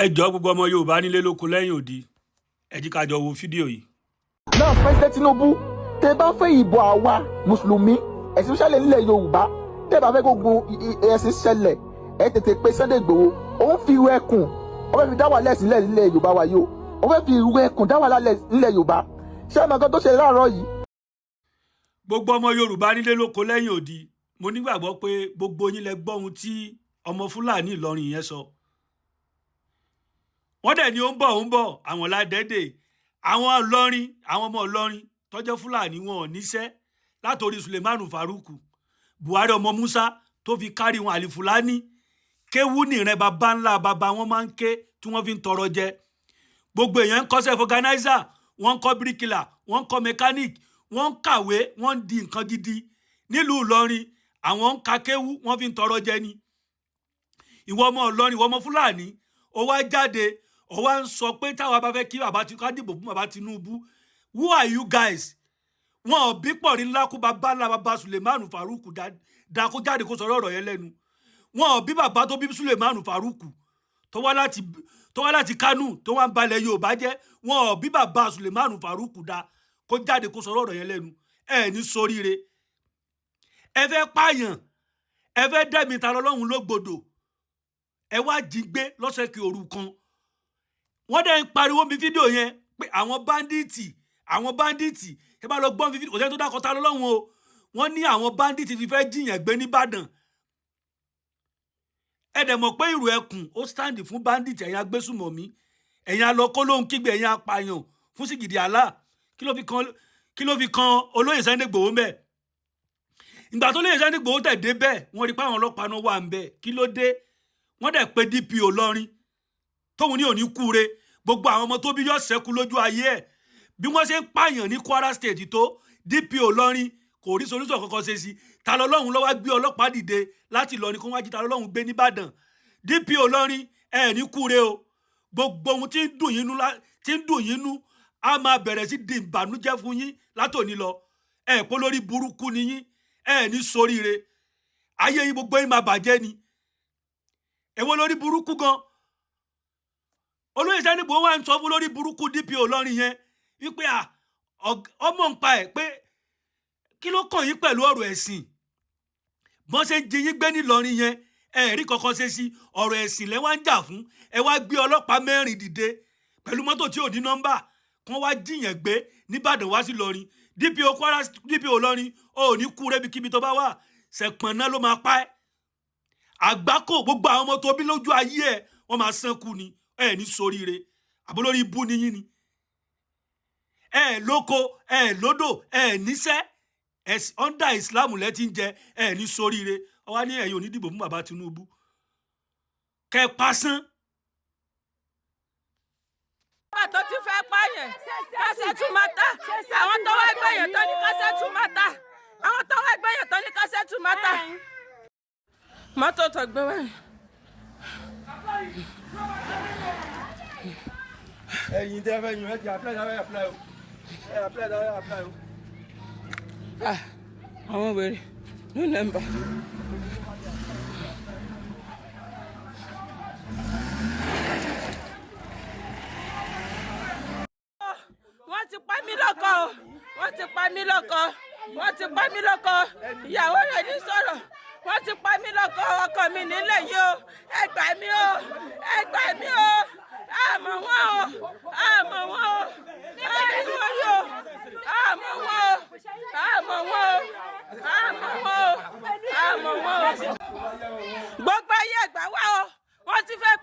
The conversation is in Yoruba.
ẹ jọ̀ọ́ gbogbo ọmọ Yorùbá nílé lóko lẹ́yìn odi ẹ jí ká jọ wo fídíò yìí. náà President Tinubu tẹ bá fẹ́ ìbò àwa mùsùlùmí especially nílẹ̀ Yorùbá tẹ bá fẹ́ gbogbo ẹ̀sìn ṣẹlẹ̀ ẹ tètè pé Sunday Igboho òun fi ìwé ẹkùn ó fẹ́ fi dá wàhálà sílẹ̀ nílẹ̀ Yorùbá wa yìí ó fẹ́ fi ìwé ẹkùn dá wàhálà nílẹ̀ Yorùbá ṣé ẹ mọ̀ nǹkan tó ṣe láàárọ̀ yìí. gbogbo ọmọ Yorùbá nílé lóko lẹ́yìn odi mo nígbàgbọ́ pé gbogbo yín lẹ gbọ́ ohun tí ọmọ Fúlàní Ìlọrin yẹn sọ. wọ́n dẹ̀ ni ó ń bọ̀ àwọn ládẹ́dẹ́ àwọn Ìlọrin àwọn ọmọ Ìlọrin tó jẹ́ Fúlàní wọn ò níṣẹ́ látòrí Sulemanu Faruku Buhari ọmọ Musa tó fi kárí wọn Àlìfúlání kéwú nìrẹ́ bàbá ńlá bàbá wọn máa ń ké tí wọ́n fi ń tọrọ jẹ. gbogbo èèyàn ń kọ́ self organizer wọ́n ń kọ́ bíríkìlà wọ́n ń kọ́ mechanic wọ́n ń kàwé wọ́n ń di nǹkan gidi nílùú Ìlọrin àwọn ń ka kéwú wọ́n fi ń tọrọ jẹ ni. ìwọ ọmọ Ìlọrin ìwọ ọmọ Fúlàní ó wá jáde ó wá ń sọ pé táwa bá fẹ́ kí bàbá ti ká dìbò fún bàbá Tinubu who are you guys? wọn ò bí pọ̀ rí ńlá kú bàbá ńlá bàbá Sulemanu Faruku dákó jáde kó sọ̀rọ̀ ọ̀rọ̀ yẹn lẹ́nu. wọn ò bí bàbá tó bí Sulemanu Faruku tó wá láti Kánò tó wá ń balẹ̀ Yorùbá jẹ́ wọn ò bí bàbá Sulemanu Faruku dá kó jáde kó sọ̀rọ̀ ọ̀rọ̀ yẹn lẹ́nu. ẹ ní soríire ẹ fẹ́ pààyàn ẹ fẹ́ dẹ́mi ta lọ́lọ́run lógbodò ẹ wá jí gbé lọ́sẹ̀ kí òru kan. wọ́n dẹ̀ ń pariwo bí fídíò yẹn pé àwọn báńdíìtì ẹ bá lọ gbọ́n fídíò kò sẹ́ni tó dákọ̀ ta lọ́lọ́run o wọ́n ní àwọn báńdíìtì ti fẹ́ jiyàn gbé nìbàdàn. ẹ dẹ̀ mọ̀ pé ìrù ẹkùn ó stand fún báńdíìtì ẹ̀yin agbésùmọ̀mí ẹ̀yin alọ́kọ́ lóhun kígbe ẹ̀yin apààyàn fún Sìgìdì àlá kí ló fi kan olóyè Sunday Igboho ń bẹ̀. ìgbà tó lóyè Sunday Igboho tẹ̀ dé bẹ́ẹ̀ wọ́n rí pé àwọn ọlọ́pàá náà wà ń bẹ̀ kí ló dé wọ́n dẹ̀ pé DPO lọ́rin tóun ní òní kúre gbogbo àwọn ọmọ tó bí yọ ṣẹ́kù lójú ayé ẹ̀ bí wọ́n ṣe ń pààyàn ní Kwara State tó DPO lọ́rin kò rí solúsọ̀ kankan ṣe sí ta lọ́lọ́run ló wá gbé ọlọ́pàá dìde láti Ìlọrin kó wá jí ta lọ́lọ́run gbé nìbàdàn DPO lọ́rin ẹ̀ ní kúre o gbogbo ohun tí ń dùn yín nú a máa bẹ̀rẹ̀ sí di ìbànújẹ́ fún yín látòní lọ ẹ̀ pé lórí burúkú ni yín ẹ̀ ní soríire ayé yín gbogbo yín máa bàjẹ́ ni èwo lórí burúkú gan olóyè Sunday Igboho wà ń sọ fún lórí burúkú DPO lọ́rin yẹn wípé ọmọ ń pa ẹ̀ pé kí ló kàn yín pẹ̀lú ọ̀rọ̀ ẹ̀sìn bọ́n ṣe jí yín gbé nílọrin yẹn ẹ̀rí kankan ṣe sí ọ̀rọ̀ ẹ̀sìn lẹ́wà ń jà fún ẹ wá gbé ọlọ́pàá 4 dìde pẹ̀lú mọ́tò tí ò ní nọ́mbà kan wá jiyàn gbé nìbàdàn wá sí lọrin DPO lọ́rin ò ní kú rébi kíbi tó bá wà ṣẹ̀pọ̀n náà ló máa pa ẹ́ àgbákò gbogbo àwọn ọmọ tó bí lójú ayé ẹ̀ wọ́n máa sánkú ni ẹ ní soríire àbólórí ibú ni yín ni ẹ lóko ẹ lódò ẹ níṣẹ́ under Islam lẹ ti ń jẹ ẹ ní soríire ọwá ní ẹ̀yin ò ní dìbò fún bàbá Tinubu kẹ pasán. bàbá tó ti fẹ́ pààyàn kásẹ̀ tún máa ta àwọn tó wá gbẹ̀yàn tó ní kásẹ̀ tún máa ta àwọn tó wá gbẹ̀yàn tó ní kásẹ̀ tún máa ta mọ́tò tó gbé wá. ẹ̀yin tẹ́ fẹ́ yun ẹ ti apply o ẹ apply o. àwọn wèrè no number. wọ́n ti pa mí lọ́kọ o wọ́n ti pa mí lọ́kọ wọ́n ti pa mí lọ́kọ ìyàwó rẹ̀ ní sọ̀rọ̀ wọ́n ti pa mí lọ́kọ ọkọ mi nílẹ̀ yìí o ẹ gbà mí o ẹ gbà mí o àmọ́ wọn o àmọ́ wọn o àmọ́ wọn o àmọ́ wọn o àmọ́ wọn o àmọ́ wọn o àmọ́ wọn o gbogbo ayé ẹgbà wá o wọ́n ti fẹ́